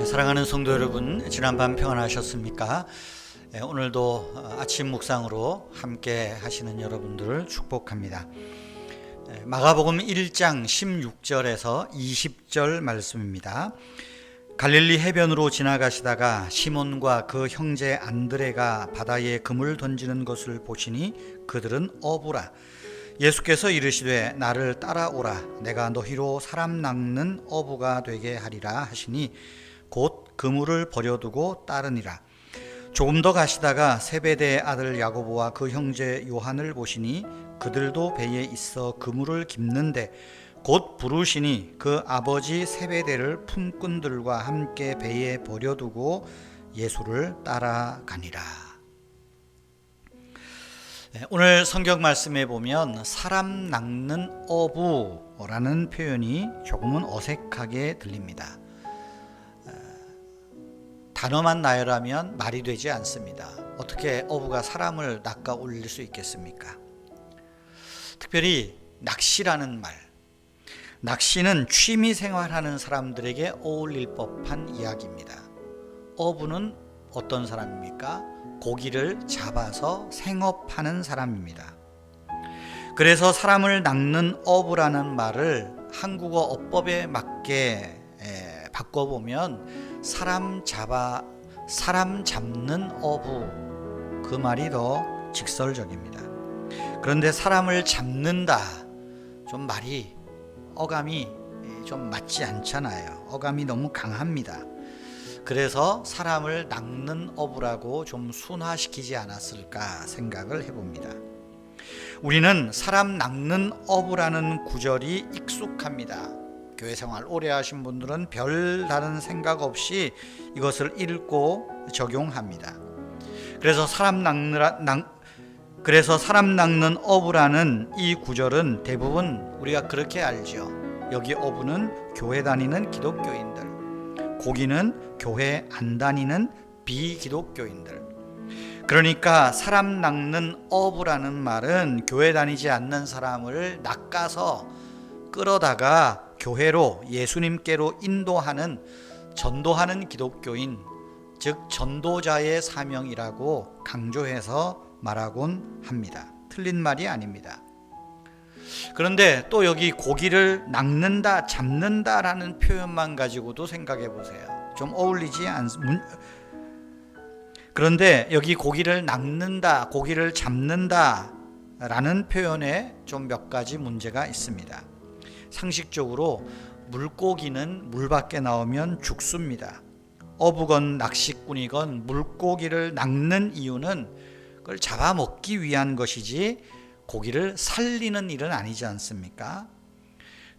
사랑하는 성도 여러분, 지난밤 평안하셨습니까? 오늘도 아침 묵상으로 함께 하시는 여러분들을 축복합니다. 마가복음 1장 16절에서 20절 말씀입니다. 갈릴리 해변으로 지나가시다가 시몬과 그 형제 안드레가 바다에 금을 던지는 것을 보시니 그들은 어부라. 예수께서 이르시되 나를 따라오라. 내가 너희로 사람 낚는 어부가 되게 하리라 하시니 곧 그물을 버려두고 따르니라. 조금 더 가시다가 세베대의 아들 야고보와 그 형제 요한을 보시니 그들도 배에 있어 그물을 깁는데 곧 부르시니 그 아버지 세베대를 품꾼들과 함께 배에 버려두고 예수를 따라가니라. 오늘 성경 말씀에 보면 사람 낚는 어부라는 표현이 조금은 어색하게 들립니다. 단어만 나열하면 말이 되지 않습니다. 어떻게 어부가 사람을 낚아 올릴 수 있겠습니까? 특별히 낚시라는 말, 낚시는 취미 생활하는 사람들에게 어울릴 법한 이야기입니다. 어부는 어떤 사람입니까? 고기를 잡아서 생업하는 사람입니다. 그래서 사람을 낚는 어부라는 말을 한국어 어법에 맞게 바꿔보면 사람 잡는 어부, 그 말이 더 직설적입니다. 그런데 사람을 잡는다, 좀 말이 어감이 좀 맞지 않잖아요. 어감이 너무 강합니다. 그래서 사람을 낚는 어부라고 좀 순화시키지 않았을까 생각을 해봅니다. 우리는 사람 낚는 어부라는 구절이 익숙합니다. 교회 생활 오래 하신 분들은 별다른 생각 없이 이것을 읽고 적용합니다. 그래서 사람 낚는 어부라는 이 구절은 대부분 우리가 그렇게 알죠. 여기 어부는 교회 다니는 기독교인들, 고기는 교회 안 다니는 비기독교인들. 그러니까 사람 낚는 어부라는 말은 교회 다니지 않는 사람을 낚아서 끌어다가 교회로, 예수님께로 인도하는, 전도하는 기독교인, 즉 전도자의 사명이라고 강조해서 말하곤 합니다. 틀린 말이 아닙니다. 그런데 또 여기 고기를 낚는다, 잡는다라는 표현만 가지고도 생각해 보세요. 좀 어울리지 않습니다. 그런데 여기 고기를 낚는다, 고기를 잡는다 라는 표현에 좀 몇 가지 문제가 있습니다. 상식적으로 물고기는 물 밖에 나오면 죽습니다. 어부건 낚시꾼이건 물고기를 낚는 이유는 그걸 잡아먹기 위한 것이지 고기를 살리는 일은 아니지 않습니까?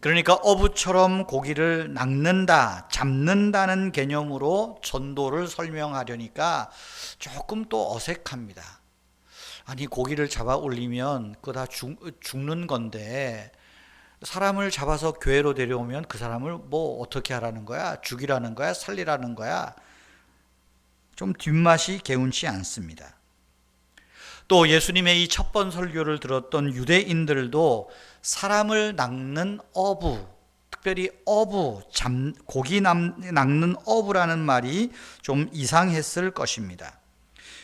그러니까 어부처럼 고기를 낚는다, 잡는다는 개념으로 전도를 설명하려니까 조금 또 어색합니다. 아니, 고기를 잡아 올리면 그거 다 죽는 건데 사람을 잡아서 교회로 데려오면 그 사람을 뭐 어떻게 하라는 거야? 죽이라는 거야? 살리라는 거야? 좀 뒷맛이 개운치 않습니다. 또 예수님의 이 첫 번 설교를 들었던 유대인들도 사람을 낚는 어부, 특별히 어부, 고기 낚는 어부라는 말이 좀 이상했을 것입니다.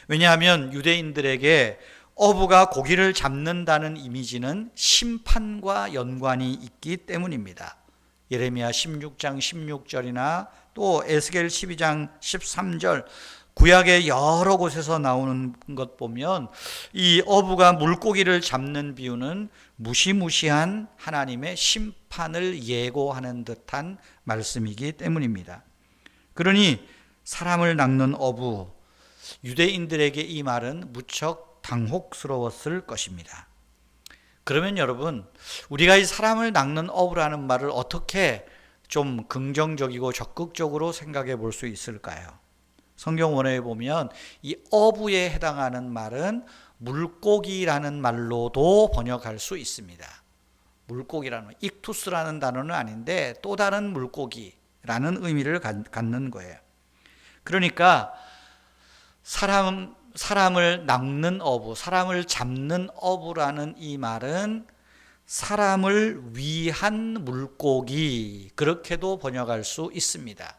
왜냐하면 유대인들에게 어부가 고기를 잡는다는 이미지는 심판과 연관이 있기 때문입니다. 예레미야 16장 16절이나 또 에스겔 12장 13절, 구약의 여러 곳에서 나오는 것 보면 이 어부가 물고기를 잡는 비유는 무시무시한 하나님의 심판을 예고하는 듯한 말씀이기 때문입니다. 그러니 사람을 낚는 어부, 유대인들에게 이 말은 무척 당혹스러웠을 것입니다. 그러면 여러분, 우리가 이 사람을 낚는 어부라는 말을 어떻게 좀 긍정적이고 적극적으로 생각해 볼 수 있을까요? 성경 원어에 보면 이 어부에 해당하는 말은 물고기라는 말로도 번역할 수 있습니다. 물고기라는 말, 익투스라는 단어는 아닌데 또 다른 물고기라는 의미를 갖는 거예요. 그러니까 사람을 낚는 어부, 사람을 잡는 어부라는 이 말은 사람을 위한 물고기, 그렇게도 번역할 수 있습니다.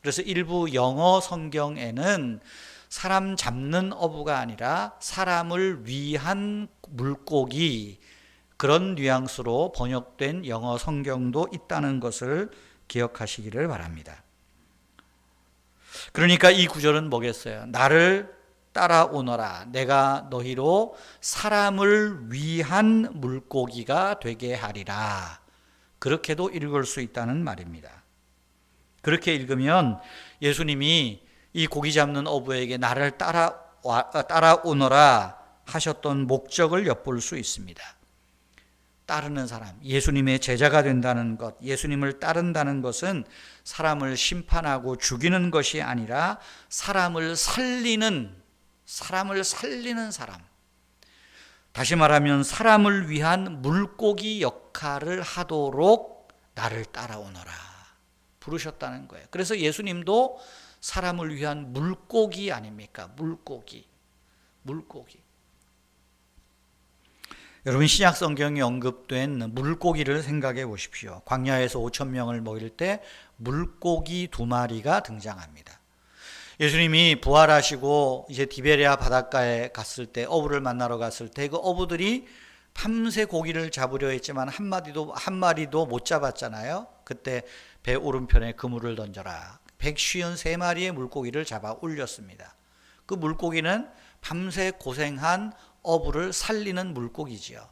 그래서 일부 영어 성경에는 사람 잡는 어부가 아니라 사람을 위한 물고기, 그런 뉘앙스로 번역된 영어 성경도 있다는 것을 기억하시기를 바랍니다. 그러니까 이 구절은 뭐겠어요? 나를 따라오너라. 내가 너희로 사람을 위한 물고기가 되게 하리라. 그렇게도 읽을 수 있다는 말입니다. 그렇게 읽으면 예수님이 이 고기 잡는 어부에게 나를 따라오너라 하셨던 목적을 엿볼 수 있습니다. 따르는 사람, 예수님의 제자가 된다는 것, 예수님을 따른다는 것은 사람을 심판하고 죽이는 것이 아니라 사람을 살리는 사람. 다시 말하면 사람을 위한 물고기 역할을 하도록 나를 따라오너라 부르셨다는 거예요. 그래서 예수님도 사람을 위한 물고기 아닙니까? 물고기. 여러분, 신약 성경에 언급된 물고기를 생각해 보십시오. 광야에서 5,000명을 먹일 때 물고기 2마리가 등장합니다. 예수님이 부활하시고 이제 디베랴 바닷가에 갔을 때, 어부를 만나러 갔을 때 그 어부들이 밤새 고기를 잡으려 했지만 한 마리도 못 잡았잖아요. 그때 배 오른편에 그물을 던져라. 153마리의 물고기를 잡아 올렸습니다. 그 물고기는 밤새 고생한 어부를 살리는 물고기지요.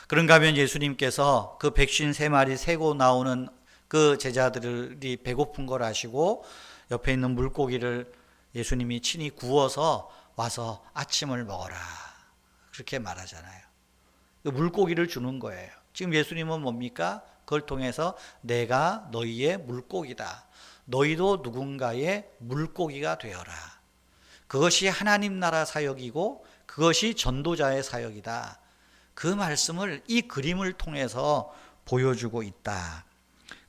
그런가 하면 예수님께서 그 153마리 세고 나오는 그 제자들이 배고픈 걸 아시고 옆에 있는 물고기를 예수님이 친히 구워서 와서 아침을 먹어라, 그렇게 말하잖아요. 그 물고기를 주는 거예요. 지금 예수님은 뭡니까? 그걸 통해서 내가 너희의 물고기다. 너희도 누군가의 물고기가 되어라. 그것이 하나님 나라 사역이고 그것이 전도자의 사역이다. 그 말씀을 이 그림을 통해서 보여주고 있다.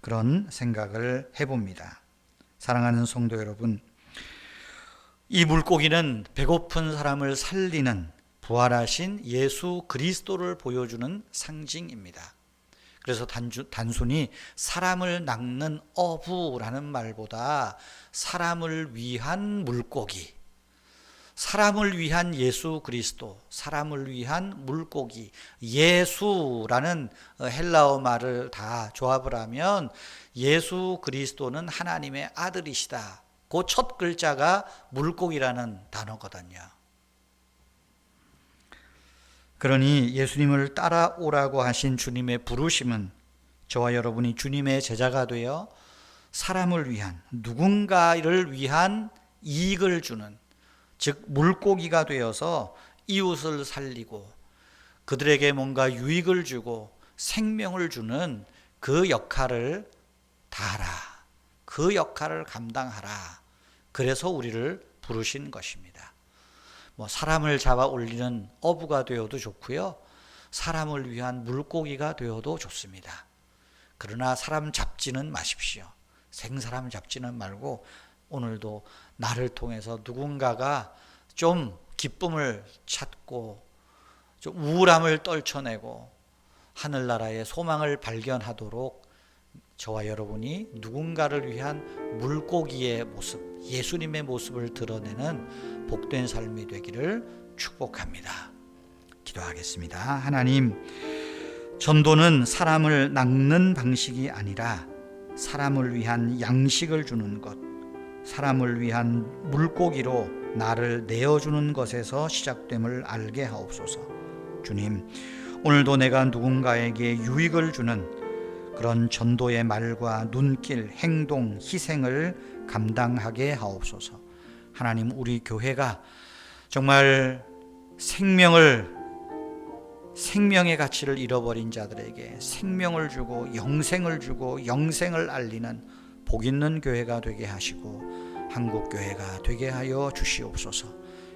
그런 생각을 해봅니다. 사랑하는 성도 여러분, 이 물고기는 배고픈 사람을 살리는 부활하신 예수 그리스도를 보여주는 상징입니다. 그래서 단순히 사람을 낚는 어부라는 말보다 사람을 위한 물고기, 사람을 위한 예수 그리스도, 사람을 위한 물고기, 예수라는 헬라어 말을 다 조합을 하면 예수 그리스도는 하나님의 아들이시다. 그 첫 글자가 물고기라는 단어거든요. 그러니 예수님을 따라오라고 하신 주님의 부르심은 저와 여러분이 주님의 제자가 되어 사람을 위한, 누군가를 위한 이익을 주는, 즉 물고기가 되어서 이웃을 살리고 그들에게 뭔가 유익을 주고 생명을 주는 그 역할을 다하라, 그 역할을 감당하라. 그래서 우리를 부르신 것입니다. 사람을 잡아 올리는 어부가 되어도 좋고요, 사람을 위한 물고기가 되어도 좋습니다. 그러나 사람 잡지는 마십시오. 생사람 잡지는 말고 오늘도 나를 통해서 누군가가 좀 기쁨을 찾고 좀 우울함을 떨쳐내고 하늘나라의 소망을 발견하도록 저와 여러분이 누군가를 위한 물고기의 모습, 예수님의 모습을 드러내는 복된 삶이 되기를 축복합니다. 기도하겠습니다. 하나님, 전도는 사람을 낚는 방식이 아니라 사람을 위한 양식을 주는 것, 사람을 위한 물고기로 나를 내어주는 것에서 시작됨을 알게 하옵소서. 주님, 오늘도 내가 누군가에게 유익을 주는 그런 전도의 말과 눈길, 행동, 희생을 감당하게 하옵소서. 하나님, 우리 교회가 정말 생명의 가치를 잃어버린 자들에게 생명을 주고 영생을 주고 영생을 알리는 복 있는 교회가 되게 하시고 한국 교회가 되게 하여 주시옵소서.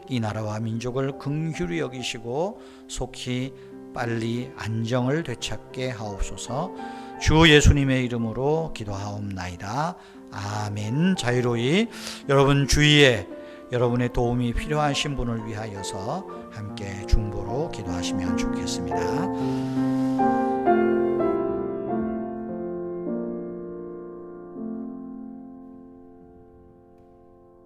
이 나라와 민족을 긍휼히 여기시고 속히 빨리 안정을 되찾게 하옵소서. 주 예수님의 이름으로 기도하옵나이다. 아멘. 자유로이 여러분 주위에 여러분의 도움이 필요하신 분을 위하여서 함께 중보로 기도하시면 좋겠습니다.